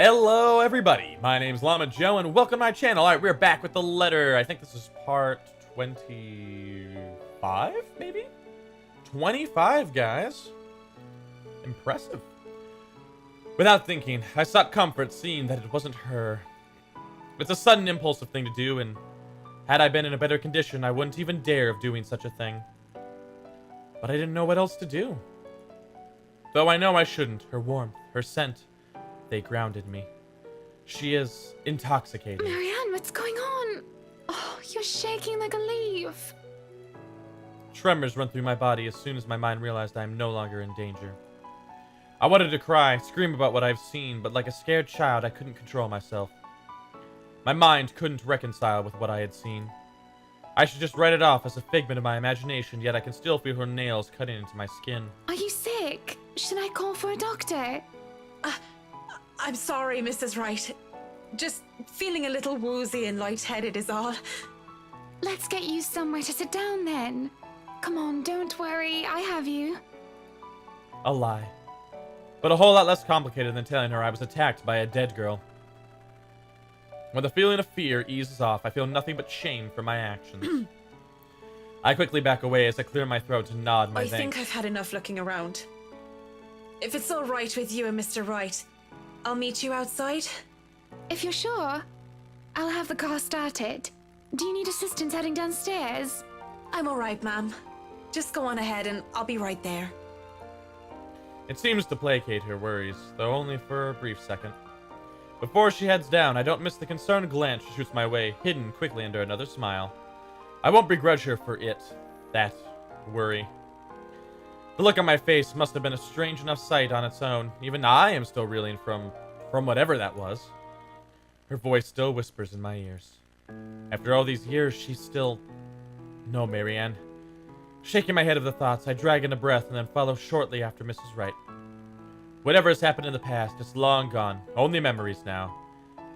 Hello, everybody. My name's Llama Joe, and welcome to my channel. All right, we're back with the letter. I think this is part 25, maybe? 25, guys. Impressive. Without thinking, I sought comfort seeing that it wasn't her. It's a sudden impulsive thing to do, and had I been in a better condition, I wouldn't even dare of doing such a thing. But I didn't know what else to do. Though I know I shouldn't, her warmth, her scent, they grounded me. She is intoxicating. Marianne, what's going on? Oh, you're shaking like a leaf. Tremors run through my body as soon as my mind realized I am no longer in danger. I wanted to cry, scream about what I've seen, but like a scared child, I couldn't control myself. My mind couldn't reconcile with what I had seen. I should just write it off as a figment of my imagination, yet I can still feel her nails cutting into my skin. Are you sick? Should I call for a doctor? I'm sorry, Mrs. Wright. Just feeling a little woozy and lightheaded is all. Let's get you somewhere to sit down then. Come on, don't worry, I have you. A lie. But a whole lot less complicated than telling her I was attacked by a dead girl. When the feeling of fear eases off, I feel nothing but shame for my actions. I quickly back away as I clear my throat and nod my I thanks. think I've had enough looking around. If it's all right with you and Mr. Wright, I'll meet you outside. If you're sure, I'll have the car started. Do you need assistance heading downstairs? I'm all right, ma'am. Just go on ahead and I'll be right there. It seems to placate her worries, though only for a brief second. Before she heads down, I don't miss the concerned glance she shoots my way, hidden quickly under another smile. I won't begrudge her for that worry. The look on my face must have been a strange enough sight on its own. Even I am still reeling from whatever that was. Her voice still whispers in my ears. After all these years, she's still... No, Marianne. Shaking my head of the thoughts, I drag in a breath and then follow shortly after Mrs. Wright. Whatever has happened in the past, it's long gone. Only memories now.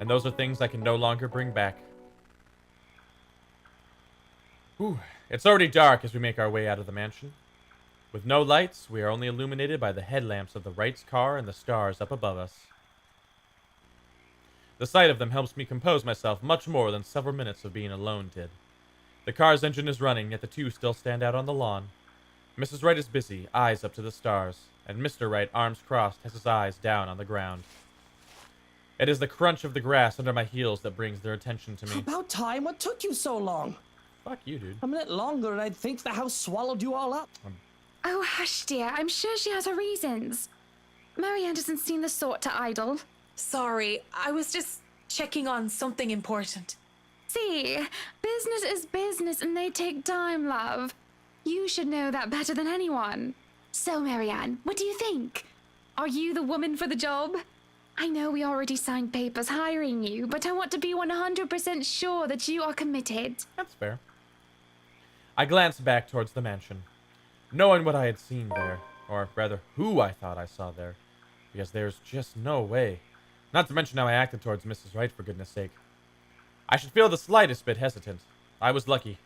And those are things I can no longer bring back. Whew. It's already dark as we make our way out of the mansion. With no lights, we are only illuminated by the headlamps of the Wright's car and the stars up above us. The sight of them helps me compose myself much more than several minutes of being alone did. The car's engine is running, yet the two still stand out on the lawn. Mrs. Wright is busy, eyes up to the stars, and Mr. Wright, arms crossed, has his eyes down on the ground. It is the crunch of the grass under my heels that brings their attention to me. About time. What took you so long? Fuck you, dude. A minute longer and I'd think the house swallowed you all up. Oh, hush, dear. I'm sure she has her reasons. Marianne doesn't seem the sort to idle. Sorry, I was just checking on something important. See, business is business and they take time, love. You should know that better than anyone. So, Marianne, what do you think? Are you the woman for the job? I know we already signed papers hiring you, but I want to be 100% sure that you are committed. That's fair. I glanced back towards the mansion, knowing what I had seen there, or rather, who I thought I saw there, because there's just no way. Not to mention how I acted towards Mrs. Wright, for goodness sake. I should feel the slightest bit hesitant. I was lucky.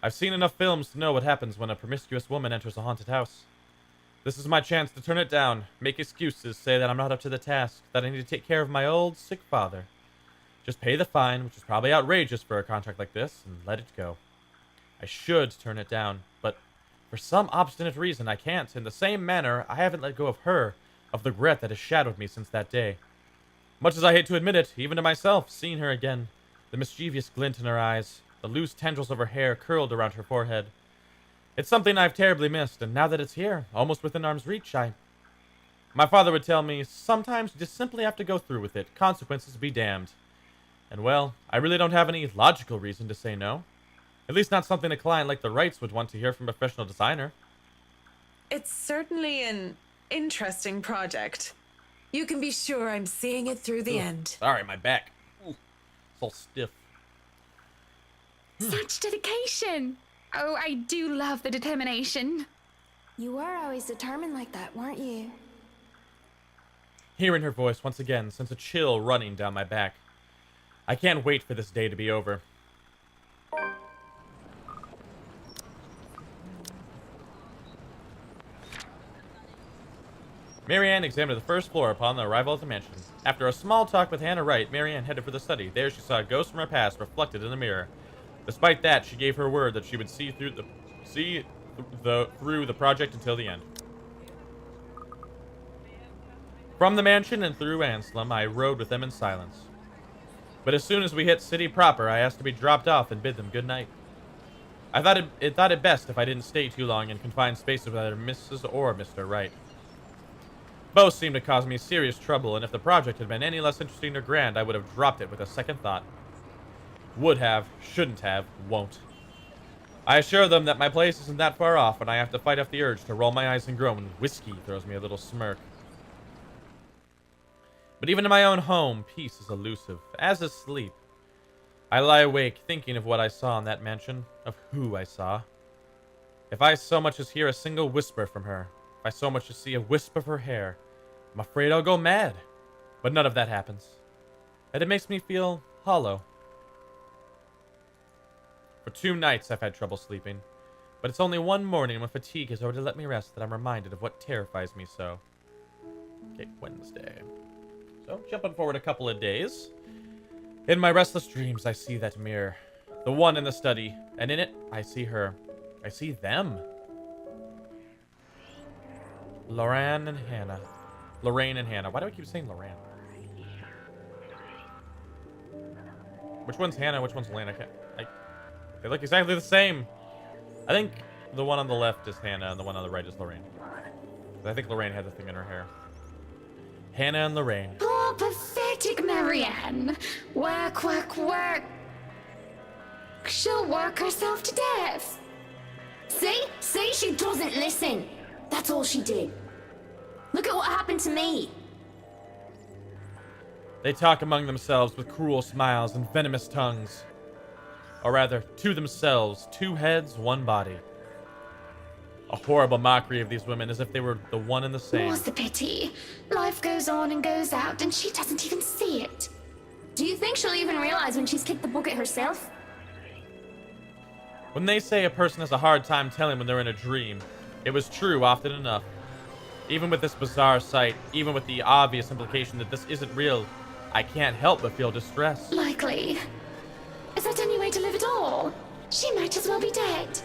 I've seen enough films to know what happens when a promiscuous woman enters a haunted house. This is my chance to turn it down, make excuses, say that I'm not up to the task, that I need to take care of my old, sick father. Just pay the fine, which is probably outrageous for a contract like this, and let it go. I should turn it down, but for some obstinate reason I can't. In the same manner, I haven't let go of her, of the regret that has shadowed me since that day. Much as I hate to admit it, even to myself, seeing her again, the mischievous glint in her eyes, the loose tendrils of her hair curled around her forehead. It's something I've terribly missed, and now that it's here, almost within arm's reach, My father would tell me, sometimes you just simply have to go through with it, consequences be damned. And well, I really don't have any logical reason to say no. At least not something a client like the Wrights would want to hear from a professional designer. It's certainly an interesting project. You can be sure I'm seeing it through the end. Sorry, my back. Ooh, it's all stiff. Such dedication! Oh, I do love the determination. You were always determined like that, weren't you? Hearing her voice once again sends a chill running down my back. I can't wait for this day to be over. Marianne examined the first floor upon the arrival of the mansion. After a small talk with Hannah Wright, Marianne headed for the study. There she saw a ghost from her past reflected in the mirror. Despite that, she gave her word that she would see through the project until the end. From the mansion and through Anselm, I rode with them in silence. But as soon as we hit city proper, I asked to be dropped off and bid them good night. I thought it best if I didn't stay too long in confined spaces with either Mrs. or Mr. Wright. Both seemed to cause me serious trouble, and if the project had been any less interesting or grand, I would have dropped it with a second thought. Would have, shouldn't have, won't. I assure them that my place isn't that far off, and I have to fight off the urge to roll my eyes and groan when whiskey throws me a little smirk. But even in my own home, peace is elusive, as is sleep. I lie awake thinking of what I saw in that mansion, of who I saw. If I so much as hear a single whisper from her, if I so much as see a wisp of her hair, I'm afraid I'll go mad. But none of that happens. And it makes me feel hollow. For 2 nights I've had trouble sleeping, but it's only one morning when fatigue has already let me rest that I'm reminded of what terrifies me so. Okay, Wednesday. So, jumping forward a couple of days. In my restless dreams, I see that mirror. The one in the study, and in it, I see her. I see them. Lorraine and Hannah. Lorraine and Hannah. Why do I keep saying Lorraine? Which one's Hannah? Which one's Lorraine? They look exactly the same. I think the one on the left is Hannah, and the one on the right is Lorraine. I think Lorraine had the thing in her hair. Hannah and Lorraine. Poor pathetic Marianne. Work, work, work. She'll work herself to death. See? See? She doesn't listen. That's all she did. Look at what happened to me. They talk among themselves with cruel smiles and venomous tongues. Or rather, to themselves, 2 heads, 1 body. A horrible mockery of these women as if they were the one and the same. What's the pity? Life goes on and goes out, and she doesn't even see it. Do you think she'll even realize when she's kicked the bucket herself? When they say a person has a hard time telling when they're in a dream, it was true often enough. Even with this bizarre sight, even with the obvious implication that this isn't real, I can't help but feel distressed. Likely. Is that any way to live at all? She might as well be dead.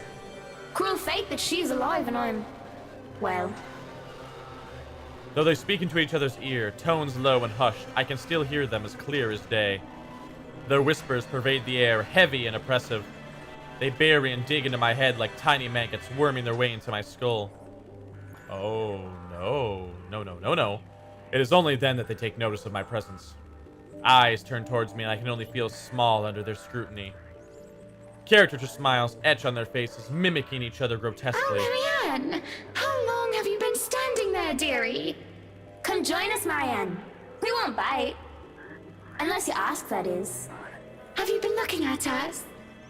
Cruel fate that she's alive and I'm... well... Though they speak into each other's ear, tones low and hushed, I can still hear them as clear as day. Their whispers pervade the air, heavy and oppressive. They bury and dig into my head like tiny maggots worming their way into my skull. Oh, no. No. It is only then that they take notice of my presence. Eyes turn towards me and I can only feel small under their scrutiny. Caricature smiles etch on their faces, mimicking each other grotesquely. Oh, Marianne! How long have you been standing there, dearie? Come join us, Marianne. We won't bite. Unless you ask, that is. Have you been looking at us?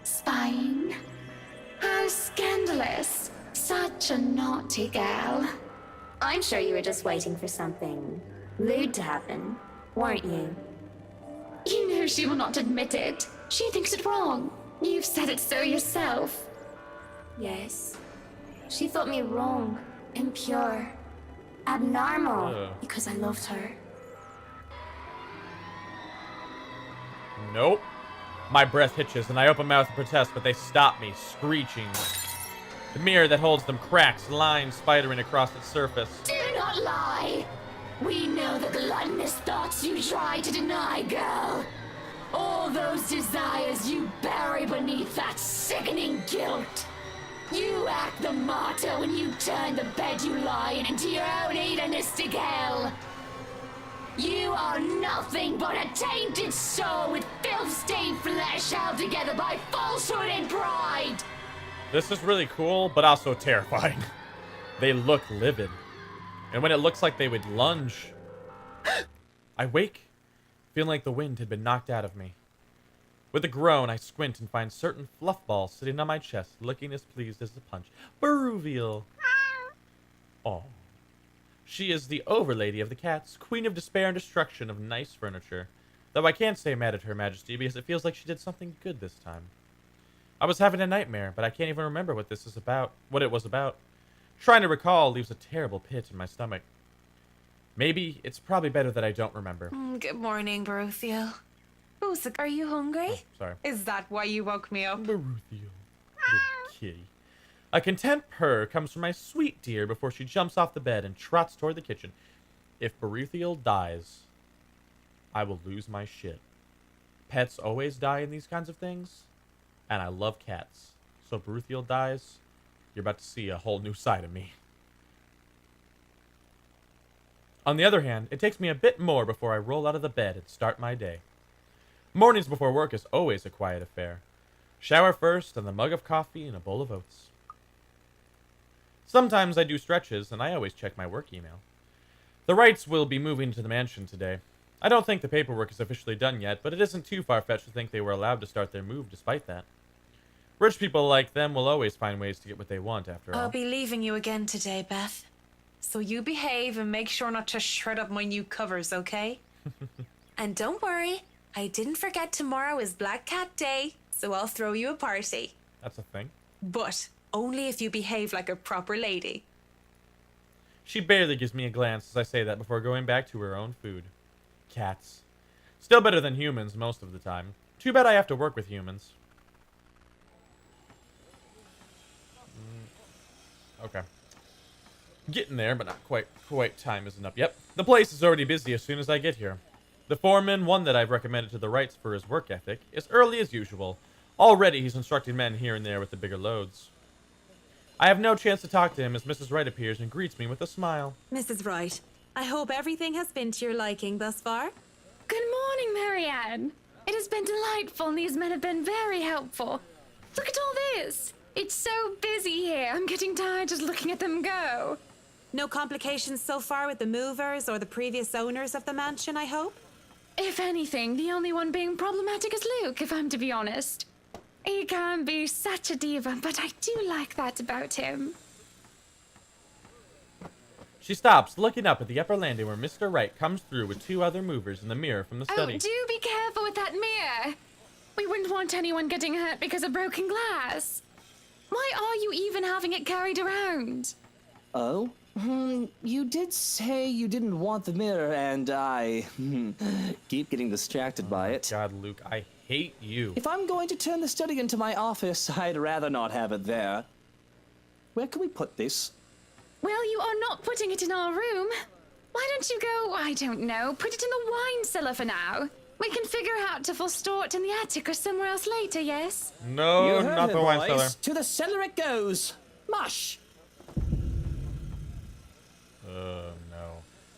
Spying? How scandalous. Such a naughty girl. I'm sure you were just waiting for something lewd to happen, weren't you? You know she will not admit it. She thinks it wrong. You've said it so yourself. Yes. She thought me wrong, impure, abnormal, because I loved her. Nope. My breath hitches and I open my mouth to protest, but they stop me, screeching. The mirror that holds them cracks, lines spidering across its surface. Do not lie. We know the gluttonous thoughts you try to deny, girl. All those desires you bury beneath that sickening guilt. You act the martyr when you turn the bed you lie in into your own hedonistic hell. You are nothing but a tainted soul with filth-stained flesh held together by falsehood and pride. This is really cool, but also terrifying. They look livid. And when it looks like they would lunge, I wake, feeling like the wind had been knocked out of me. With a groan, I squint and find certain fluff balls sitting on my chest, looking as pleased as a punch. Baruvial. Oh. She is the overlady of the cats, queen of despair and destruction of nice furniture. Though I can't say mad at her majesty because it feels like she did something good this time. I was having a nightmare, but I can't even remember what it was about. Trying to recall leaves a terrible pit in my stomach. Maybe it's probably better that I don't remember. Good morning, Baruthiel. Oh, are you hungry? Sorry. Is that why you woke me up? Baruthiel, little kitty. A content purr comes from my sweet dear before she jumps off the bed and trots toward the kitchen. If Baruthiel dies, I will lose my shit. Pets always die in these kinds of things, and I love cats. So if Baruthiel dies, you're about to see a whole new side of me. On the other hand, it takes me a bit more before I roll out of the bed and start my day. Mornings before work is always a quiet affair. Shower first, and a mug of coffee and a bowl of oats. Sometimes I do stretches, and I always check my work email. The Wrights will be moving to the mansion today. I don't think the paperwork is officially done yet, but it isn't too far-fetched to think they were allowed to start their move despite that. Rich people like them will always find ways to get what they want, after all. I'll be leaving you again today, Beth. So you behave and make sure not to shred up my new covers, okay? And don't worry, I didn't forget tomorrow is Black Cat Day, so I'll throw you a party. That's a thing. But only if you behave like a proper lady. She barely gives me a glance as I say that before going back to her own food. Cats. Still better than humans most of the time. Too bad I have to work with humans. Okay. Getting there, but not quite time isn't up. Yep. The place is already busy as soon as I get here. The foreman, one that I've recommended to the Wrights for his work ethic, is early as usual. Already he's instructing men here and there with the bigger loads. I have no chance to talk to him as Mrs. Wright appears and greets me with a smile. Mrs. Wright, I hope everything has been to your liking thus far. Good morning, Marianne. It has been delightful, and these men have been very helpful. Look at all this. It's so busy here. I'm getting tired just looking at them go. No complications so far with the movers or the previous owners of the mansion, I hope? If anything, the only one being problematic is Luke, if I'm to be honest. He can be such a diva, but I do like that about him. She stops, looking up at the upper landing where Mr. Wright comes through with two other movers in the mirror from the study. Oh, do be careful with that mirror. We wouldn't want anyone getting hurt because of broken glass. Why are you even having it carried around? Oh? You did say you didn't want the mirror, and I keep getting distracted by it. God, Luke, I hate you. If I'm going to turn the study into my office, I'd rather not have it there. Where can we put this? Well, you are not putting it in our room. Why don't you go, I don't know, put it in the wine cellar for now? We can figure out to store it in the attic or somewhere else later, yes? No, You heard not her, the wine boys. cellar. To the cellar it goes. Mush! Oh, no.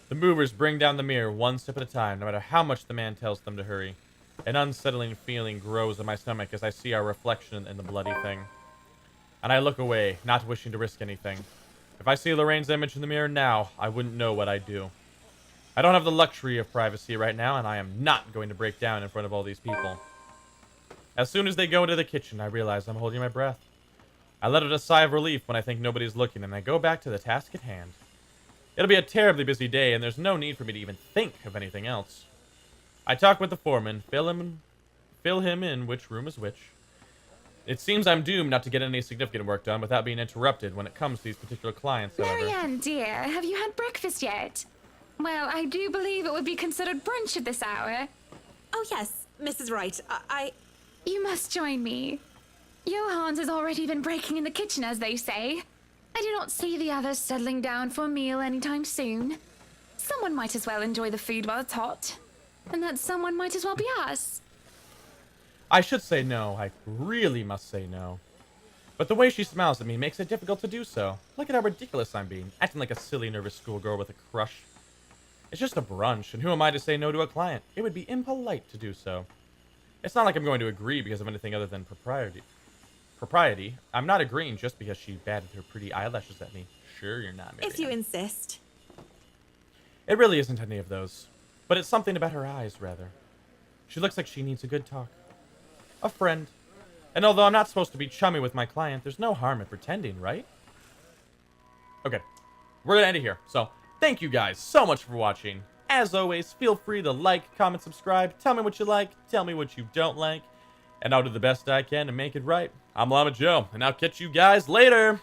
The movers bring down the mirror one step at a time, no matter how much the man tells them to hurry. An unsettling feeling grows in my stomach as I see our reflection in the bloody thing. And I look away, not wishing to risk anything. If I see Lorraine's image in the mirror now, I wouldn't know what I'd do. I don't have the luxury of privacy right now, and I am not going to break down in front of all these people. As soon as they go into the kitchen, I realize I'm holding my breath. I let out a sigh of relief when I think nobody's looking, and I go back to the task at hand. It'll be a terribly busy day, and there's no need for me to even think of anything else. I talk with the foreman, fill him in which room is which. It seems I'm doomed not to get any significant work done without being interrupted when it comes to these particular clients, however. Marianne, dear, have you had breakfast yet? Well, I do believe it would be considered brunch at this hour. Oh, yes, Mrs. Wright. You must join me. Johans has already been breaking in the kitchen, as they say. I do not see the others settling down for a meal anytime soon. Someone might as well enjoy the food while it's hot. And that someone might as well be us. I should say no. I really must say no. But the way she smiles at me makes it difficult to do so. Look at how ridiculous I'm being, acting like a silly, nervous schoolgirl with a crush. It's just a brunch, and who am I to say no to a client? It would be impolite to do so. It's not like I'm going to agree because of anything other than propriety. I'm not agreeing just because she batted her pretty eyelashes at me. Sure, you're not, Marianne. If you insist. It really isn't any of those. But it's something about her eyes, rather. She looks like she needs a good talk. A friend. And although I'm not supposed to be chummy with my client, there's no harm in pretending, right? Okay. We're gonna end it here. So, thank you guys so much for watching. As always, feel free to like, comment, subscribe. Tell me what you like. Tell me what you don't like. And I'll do the best I can to make it right. I'm Llama Joe, and I'll catch you guys later.